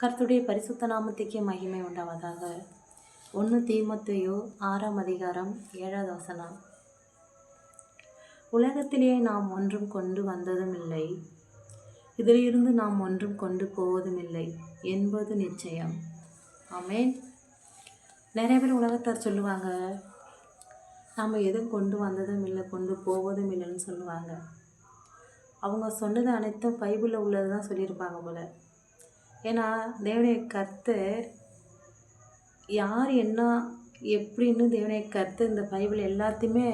கர்த்தருடைய பரிசுத்த நாமத்துக்கே மகிமை உண்டாவதாக. 1 தீமோத்தேயு 6ஆம் அதிகாரம் 7வது வசனம். உலகத்திலே நாம் ஒன்றும் கொண்டு வந்ததும் இல்லை, இதிலிருந்து நாம் ஒன்றும் கொண்டு போவதும் இல்லை என்பது நிச்சயம். ஆமென். நிறைய பேர் உலகத்தார் சொல்லுவாங்க, நம்ம எதுவும் கொண்டு வந்ததும் இல்லை, கொண்டு போவதும் இல்லைன்னு சொல்லுவாங்க. அவங்க சொன்னது அனைத்தும் பைபிளில் உள்ளது தான் சொல்லியிருப்பாங்க போல. ஏன்னா தேவனுடைய கர்த்தர் யார் என்ன எப்படின்னு தேவனுடைய கர்த்தர் இந்த பைபிள் எல்லாத்தையுமே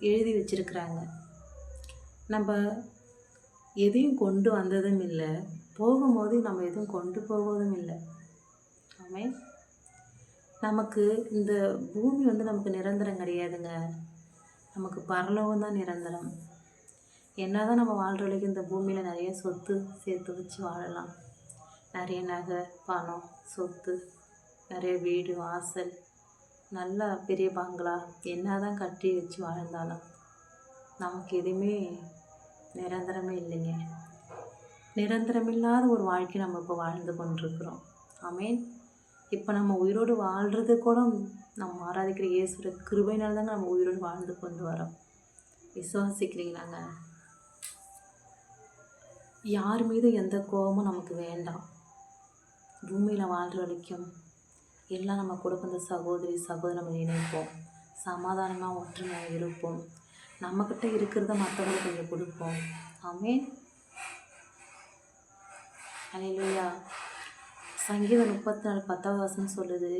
எழுதி வச்சிருக்கிறாங்க. நம்ம எதையும் கொண்டு வந்ததும் இல்லை, போகும்போது நம்ம எதுவும் கொண்டு போவதும் இல்லை. ஆமென். நமக்கு இந்த பூமி நமக்கு நிரந்தரம் கிடையாதுங்க. நமக்கு பரலோகம் தான் நிரந்தரம். என்னதான் நம்ம வாழ்கிற வரைக்கும் இந்த பூமியில் நிறைய சொத்து சேர்த்து வச்சு வாழலாம். நிறைய நகை, பணம், சொத்து, நிறைய வீடு, வாசல், நல்லா பெரிய பங்களா என்ன தான் கட்டி வச்சு வாழ்ந்தாலும் நமக்கு எதுவுமே நிரந்தரமே இல்லைங்க. நிரந்தரமில்லாத ஒரு வாழ்க்கை நம்ம இப்போ வாழ்ந்து கொண்டிருக்கிறோம். ஆமென். இப்போ நம்ம உயிரோடு வாழ்கிறது கூட நம்ம ஆராதிக்கிற இயேசுவோட கிருபையினால தாங்க நம்ம உயிரோடு வாழ்ந்து கொண்டு வரோம். விசுவாசிக்கிறீங்களாங்க? யார் மீது எந்த கோபமும் நமக்கு வேண்டாம். பூமியில் வாழ்கிற வரைக்கும் எல்லாம் நம்ம கூட இந்த சகோதரி சகோதரி நம்ம நினைப்போம், சமாதானமாக ஒற்றுமையாக இருப்போம், நம்மக்கிட்ட இருக்கிறத மற்றவங்களுக்கு கொஞ்சம் கொடுப்போம். ஆமென். அல்லேலூயா. சங்கீதம் 34:10 வசனம் சொல்லுது,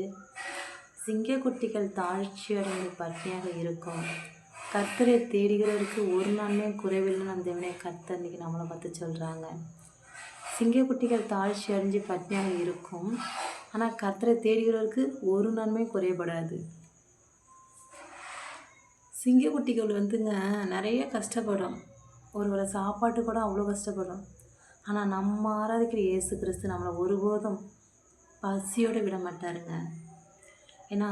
சிங்கக்குட்டிகள் தாழ்ச்சி அடைந்து பட்டினியாக இருக்கும், கர்த்தரை தேடுகிறவருக்கு ஒரு நாளுமே குறைவில்லைன்னு அந்த தேவனே கர்த்தர் இன்றைக்கி நம்மளை பார்த்து சொல்கிறாங்க. சிங்கக்குட்டிகள் தாழ்ச்சி அடைஞ்சு பட்டினியாக இருக்கும், ஆனால் கர்த்தரை தேடுகிறவருக்கு ஒரு நாளுமே குறைபடாது. சிங்கக்குட்டிகள் நிறைய கஷ்டப்படும், ஒரு வேளை சாப்பாட்டு கூட அவ்வளோ கஷ்டப்படும். ஆனால் நம்ம ஆராதிக்கிற இயேசு கிறிஸ்து நம்மளை ஒருபோதும் பசியோடு விட மாட்டாருங்க. ஏன்னா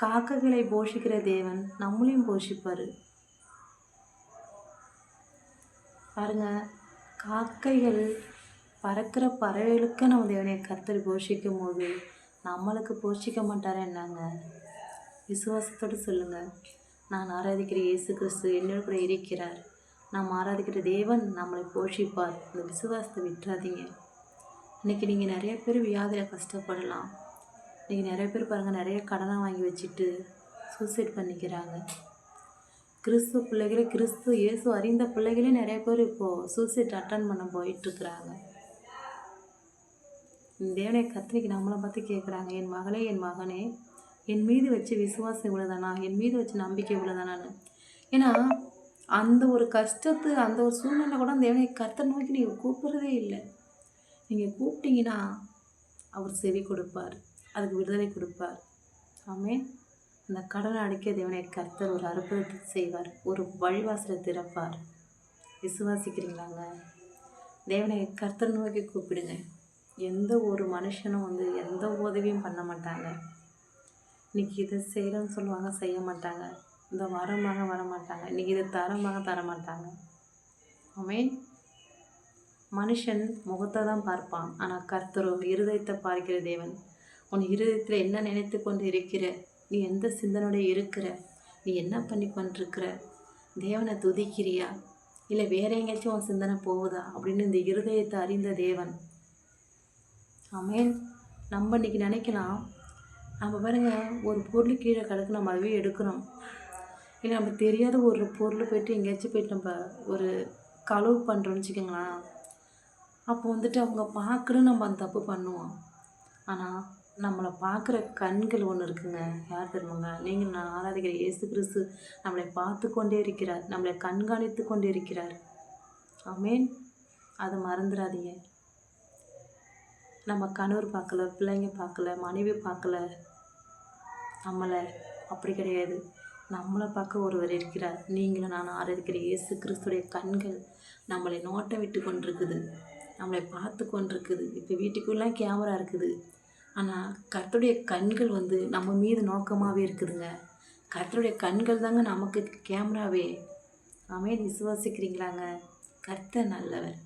காக்கைகளை போஷிக்கிற தேவன் நம்மளையும் போஷிப்பார். பாருங்க, காக்கைகள் பறக்கிற பறவைகளுக்கு நம்ம தேவனை கர்த்தர் போஷிக்கும் போது நம்மளுக்கு போஷிக்க மாட்டாரா என்னங்க? விசுவாசத்தோடு சொல்லுங்கள், நான் ஆராதிக்கிற இயேசு கிறிஸ்து என்னோட கூட இருக்கிறார், நாம் ஆராதிக்கிற தேவன் நம்மளை போஷிப்பார். இந்த விசுவாசத்தை விட்டுறாதீங்க. இன்றைக்கி நீங்கள் நிறைய பேர் வியாதியில் கஷ்டப்படலாம். இன்றைக்கி நிறைய பேர் பாருங்கள், நிறைய கடனை வாங்கி வச்சுட்டு சூசைட் பண்ணிக்கிறாங்க. கிறிஸ்துவ பிள்ளைகளே, கிறிஸ்து இயேசு அறிந்த பிள்ளைகளே நிறைய பேர் இப்போது சூசைட் அட்டன் பண்ண போயிட்டுருக்குறாங்க. தேவனை கர்த்தருக்கு நம்மளை பார்த்து கேட்குறாங்க, என் மகளே என் மகனே, என் மீது வச்சு விசுவாசம் இவ்வளோதானா, என் மீது வச்சு நம்பிக்கை இவ்வளோதானான்னு. ஏன்னா அந்த ஒரு கஷ்டத்து அந்த ஒரு சூழ்நிலை கூட தேவனை கர்த்தர் நோக்கி நீங்கள் கூப்பிட்றதே இல்லை. நீங்கள் கூப்பிட்டீங்கன்னா அவர் செவி கொடுப்பார், அதுக்கு விடுதலை கொடுப்பார். ஆமென். அந்த கடனை அடைக்க தேவனை கர்த்தர் ஒரு அற்புதத்தை செய்வார், ஒரு வழிவாசலை திறப்பார். விசுவாசிக்கிறீங்களாங்க? தேவனை கர்த்தர் நோக்கி கூப்பிடுங்க. எந்த ஒரு மனுஷனும் எந்த உதவியும் பண்ண மாட்டாங்க. இன்றைக்கி இதை செய்கிறேன்னு சொல்லுவாங்க, செய்ய மாட்டாங்க. இந்த வரமாக வரமாட்டாங்க. இன்றைக்கி இதை தரமாக தரமாட்டாங்க. ஆமென். மனுஷன் முகத்தை தான் பார்ப்பான், ஆனால் கர்த்தரோ இருதயத்தை பார்க்கிற தேவன். உன் இருதயத்தில் என்ன நினைத்து கொண்டு இருக்கிற, நீ எந்த சிந்தனையோட இருக்கிற, நீ என்ன பண்ணி கொண்டிருக்கிற, தேவனை துதிக்கிறியா இல்லை வேற எங்கேயாச்சும் உன் சிந்தனை போகுதா அப்படின்னு இந்த இருதயத்தை அறிந்த தேவன். ஆமென். நம்ம இன்றைக்கி நினைக்கலாம், நம்ம பாருங்க, ஒரு பொருள் கீழே கிடக்கு, நம்ம அதுவே எடுக்கணும். இல்லை நம்ம தெரியாத ஒரு பொருள் போய்ட்டு எங்கேயாச்சும் போய்ட்டு நம்ம ஒரு களவு பண்ணுறோன்னு வச்சுக்கோங்களேன். அப்போ அவங்க பார்க்குறோன்னு நம்ம அந்த தப்பு பண்ணுவோம். ஆனால் நம்மளை பார்க்குற கண்கள் ஒன்று இருக்குங்க. யார் தெரியுமாங்க? நீங்கள் நான் ஆராதிக்கிற இயேசு கிறிஸ்து நம்மளை பார்த்து கொண்டே இருக்கிறார், நம்மளை கண்காணித்து கொண்டே இருக்கிறார். ஆமென். அதை மறந்துடாதீங்க. நம்ம கணவர் பார்க்கல, பிள்ளைங்க பார்க்கல, மனைவி பார்க்கல நம்மளை, அப்படி கிடையாது. நம்மளை பார்க்க ஒருவர் இருக்கிறார். நீங்களும் நான் ஆராதிக்கிற இயேசு கிறிஸ்துடைய கண்கள் நம்மளை நோட்டம் விட்டு கொண்டிருக்குது, நம்மளை பார்த்து கொண்டிருக்குது. இப்போ வீட்டுக்குள்ளே கேமரா இருக்குது, ஆனால் கர்த்தருடைய கண்கள் நம்ம மீது நோக்கமாகவே இருக்குதுங்க. கர்த்தருடைய கண்கள் தாங்க நமக்கு கேமராவே. ஆமென். விசுவாசிக்கிறீங்களாங்க? கர்த்தர் நல்லவர்,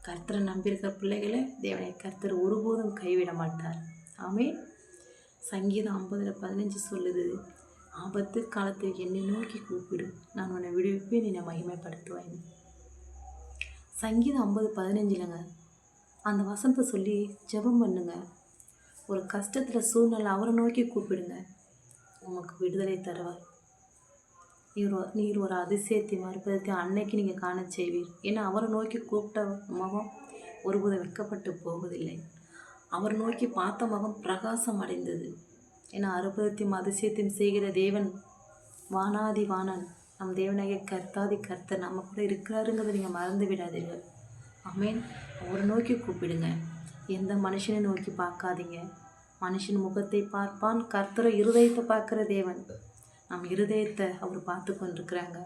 கர்த்தரை நம்பியிருக்கிற பிள்ளைகளை தேவனை கர்த்தர் ஒருபோதும் கைவிட மாட்டார். ஆமென். சங்கீதம் 50:15 சொல்லுது, ஆபத்து காலத்தில் என்னை நோக்கி கூப்பிடு, நான் உன்னை விடுவிப்பேன், என்னை மகிமைப்படுத்துவேன். சங்கீதம் 50:15ங்க அந்த வசனத்தை சொல்லி ஜெபம் பண்ணுங்க. ஒரு கஷ்டத்தில் சூழ்நிலை அவரை நோக்கி கூப்பிடுங்க, உமக்கு விடுதலை தருவார். நீர் ஒரு அதிசயத்தையும் அற்புதத்தையும் அன்னைக்கு நீங்கள் காண செய்வீர். ஏன்னா அவரை நோக்கி கூப்பிட்ட முகம் ஒருபோதும் வெட்கப்பட்டு போவதில்லை. அவரை நோக்கி பார்த்த முகம் பிரகாசம் அடைந்தது. ஏன்னா அற்புதத்தையும் அதிசயத்தையும் செய்கிற தேவன் வானாதி வானன் நம் தேவனாகிய கர்த்தாதி கர்த்தர் நம்ம கூட இருக்கிறாருங்கிறத நீங்கள் மறந்து விடாதீர்கள். ஆமென். அவரை நோக்கி கூப்பிடுங்க. எந்த மனுஷனை நோக்கி பார்க்காதீங்க. மனுஷன் முகத்தை பார்ப்பான், கர்த்தரை இருதயத்தை பார்க்குற தேவன். நம் இருதயத்தை அவர் பார்த்து கொண்டிருக்கிறாங்க.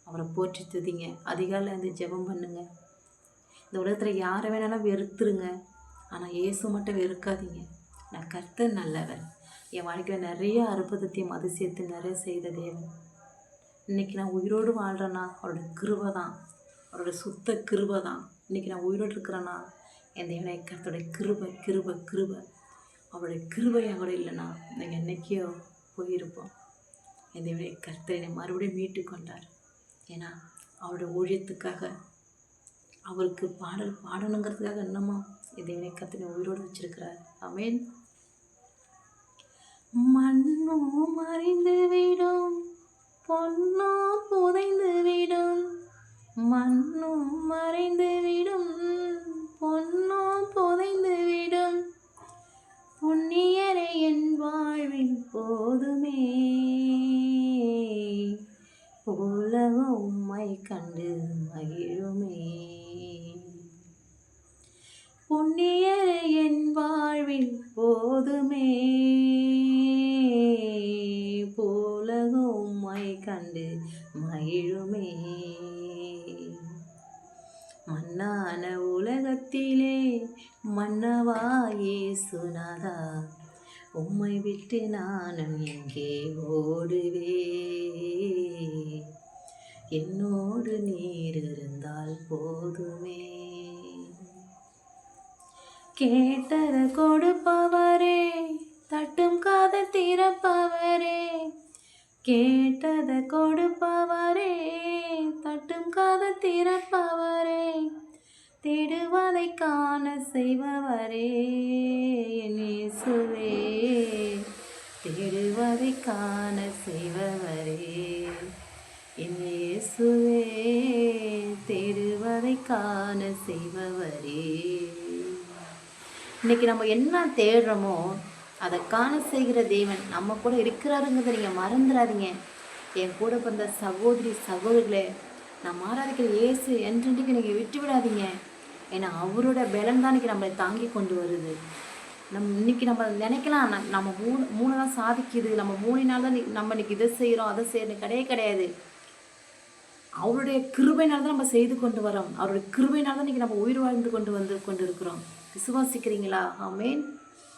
அவரை போற்றி துதிங்க. அதிகாலையில் இருந்து ஜெபம் பண்ணுங்க. இந்த உலகத்தில் யாரை வேணாலும் வெறுத்துருங்க, ஆனால் இயேசு மட்டும் வெறுக்காதீங்க. நான் கர்த்தர் நல்லவர். என் வாழ்க்கையில் நிறைய அற்புதத்தையும் அதிசயத்தையும் நிறைய செய்த தேவன். இன்றைக்கி நான் உயிரோடு வாழ்கிறேன்னா அவரோட கிருபை தான், அவரோட சுத்த கிருபை தான். இன்றைக்கி நான் உயிரோடு இருக்கிறேன்னா என் தேவனை கர்த்தருடைய கிருபை கிருபை கிருபை. அவருடைய கிருபை என் கூட இல்லைன்னா நீங்கள் என்றைக்கோ போயிருப்போம். என் தேவனை கர்த்தரை மறுபடியும் மீட்டு கொண்டார். ஏன்னா அவருடைய ஊழியத்துக்காக அவருக்கு பாடல் பாடணுங்கிறதுக்காக இன்னமும் என் தேவனை கர்த்தரை உயிரோடு வச்சிருக்கிறார். ஆமென். மண்ணோ மறைந்து விடும், பொன்னோ புதைந்து விடும், மண்ணோ மறைந்து விடும், பொன்னோ புதைந்து விடும், புண்ணியரை என் வாழ்வில் போதுமே, உலகம் உம்மை கண்டு மகிழுமே, புண்ணியரை என் வாழ்வில் போதுமே, உலகம் உம்மை கண்டு மகிழுமே. மன்னான உலகத்திலே மன்னவா இயேசுநாதா, உம்மை விட்டு நானும் எங்கே ஓடுவே, என்னோடு நீர் இருந்தால் போதுமே. கேட்டத கொடுப்பவரே, தட்டும் காதை திறப்பவரே, கேட்டத கொடுப்பவரே, தட்டும் காதை திறப்பவரே, தேடுவதை காண செய்பவரே என் இயேசுவே, தேடுவதை காண செய்பவரே என் இயேசுவே, தேடுவதை காண செய்பவரே. இன்றைக்கி நம்ம என்ன தேடுறோமோ அதை காண செய்கிற தேவன் நம்ம கூட இருக்கிறாருங்கிறத நீங்கள் மறந்துடாதீங்க. என் கூட பிறந்த சகோதரி சகோதரிகளே, நான் ஆராதிக்கிற இயேசு என்றைக்கு நீங்கள் விட்டு விடாதீங்க. ஏன்னா அவரோட பலன் தான் இன்றைக்கி நம்மளை தாங்கி கொண்டு வருது. இன்றைக்கி நம்ம நினைக்கலாம் நம்ம மூணு தான் சாதிக்குது, நம்ம 3 நாள் தான் நம்ம இன்றைக்கி இதை செய்கிறோம் அதை செய்யணும், கிடையாது. அவருடைய கிருபையினால் தான் நம்ம செய்து கொண்டு வரோம். அவருடைய கிருபையினால் தான் இன்றைக்கி நம்ம உயிர் வாழ்ந்து கொண்டு இருக்கிறோம். விசுவாசிக்கிறீங்களா? ஆமென்.